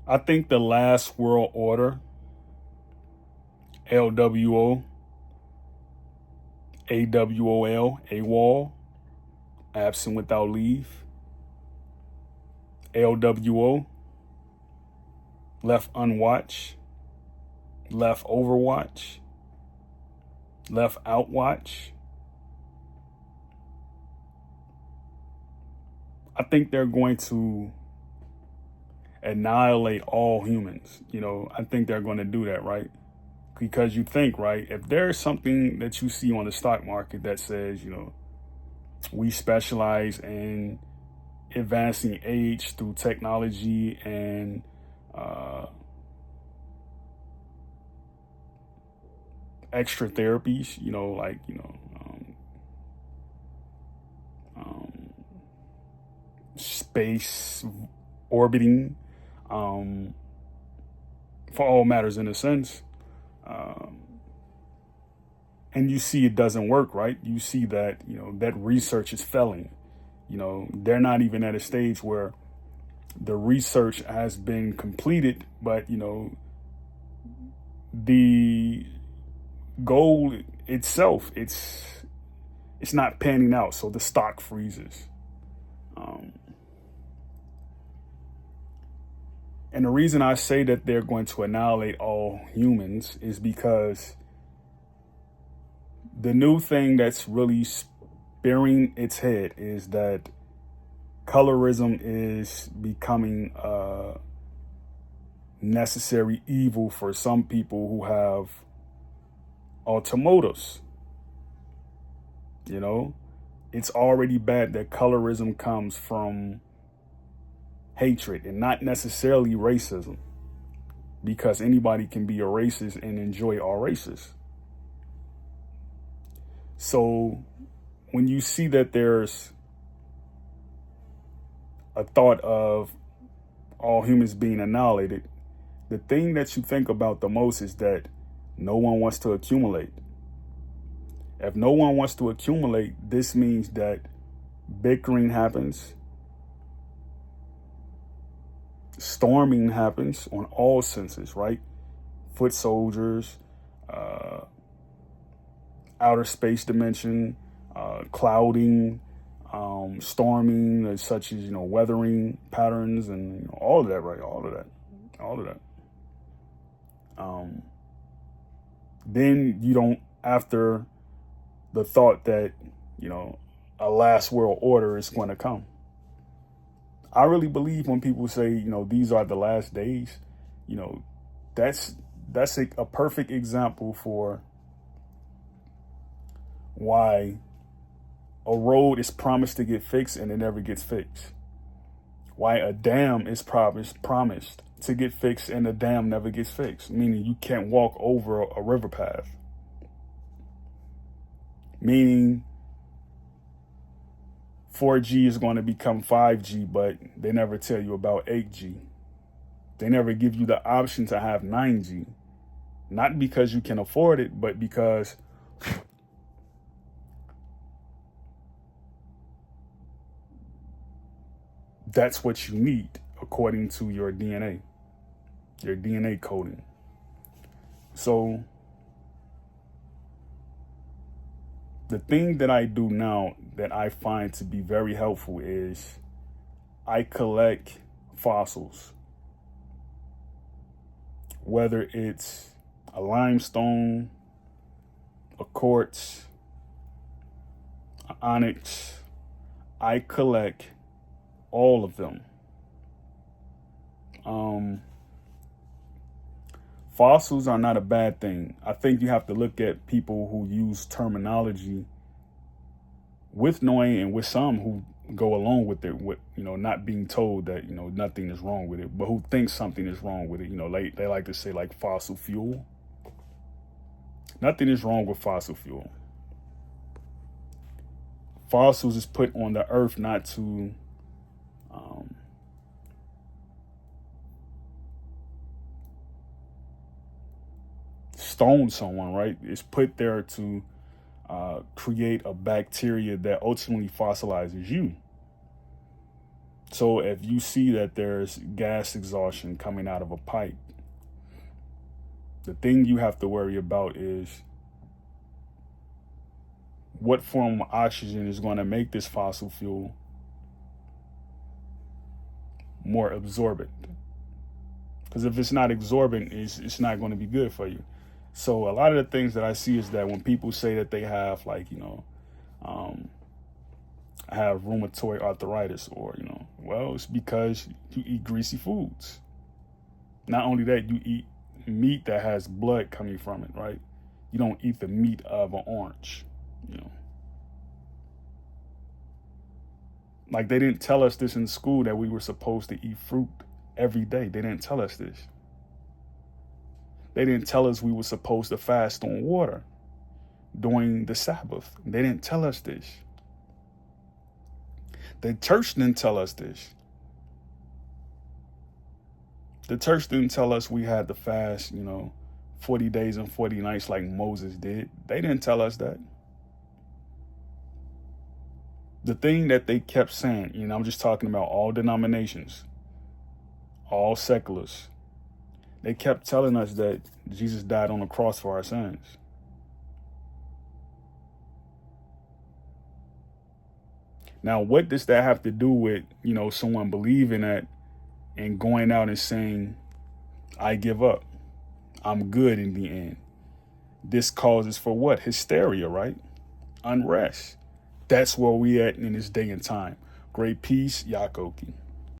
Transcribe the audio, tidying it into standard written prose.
I think the last world order, LWO, AWOL, AWOL, absent without leave. LWO, left unwatch, left overwatch, left outwatch. I think they're going to annihilate all humans. I think they're going to do that, right? Because you think, right, if there's something that you see on the stock market that says, we specialize in advancing age through technology and extra therapies, space orbiting, for all matters in a sense. And you see it doesn't work, right? You see that, that research is failing. They're not even at a stage where the research has been completed, but, the goal itself, it's not panning out. So the stock freezes. And the reason I say that they're going to annihilate all humans is because the new thing that's really spearing its head is that colorism is becoming a necessary evil for some people who have automotives. It's already bad that colorism comes from hatred and not necessarily racism, because anybody can be a racist and enjoy all races. So when you see that there's a thought of all humans being annihilated, the thing that you think about the most is that no one wants to accumulate. If no one wants to accumulate, this means that bickering happens, storming happens on all senses, right? Foot soldiers, outer space dimension, clouding, storming, such as, weathering patterns and all of that, right? All of that. Then you don't, after the thought that, a last world order is going to come. I really believe when people say, these are the last days, that's a perfect example for why a road is promised to get fixed and it never gets fixed. Why a dam is promised to get fixed and the dam never gets fixed, meaning you can't walk over a river path. Meaning 4G is going to become 5G, but they never tell you about 8G. They never give you the option to have 9G. Not because you can afford it, but because that's what you need according to your DNA coding. So the thing that I do now that I find to be very helpful is I collect fossils. Whether it's a limestone, a quartz, an onyx, I collect all of them. Fossils are not a bad thing. I think you have to look at people who use terminology with knowing and with some who go along with it, with, not being told that, nothing is wrong with it, but who think something is wrong with it. They like to say like fossil fuel. Nothing is wrong with fossil fuel. Fossils is put on the earth not to stone someone, right? It's put there to uh, create a bacteria that ultimately fossilizes you. So if you see that there's gas exhaustion coming out of a pipe, the thing you have to worry about is what form of oxygen is going to make this fossil fuel more absorbent. Because if it's not absorbent, it's not going to be good for you. So a lot of the things that I see is that when people say that they have, like, I have rheumatoid arthritis, or, well, it's because you eat greasy foods. Not only that, you eat meat that has blood coming from it, right? You don't eat the meat of an orange, Like, they didn't tell us this in school, that we were supposed to eat fruit every day. They didn't tell us this. They didn't tell us we were supposed to fast on water during the Sabbath. They didn't tell us this. The church didn't tell us this. The church didn't tell us we had to fast, 40 days and 40 nights like Moses did. They didn't tell us that. The thing that they kept saying, I'm just talking about all denominations, all seculars. They kept telling us that Jesus died on the cross for our sins. Now, what does that have to do with, someone believing that and going out and saying, I give up, I'm good in the end? This causes for what? Hysteria, right? Unrest. That's where we at in this day and time. Great peace, Yakoki.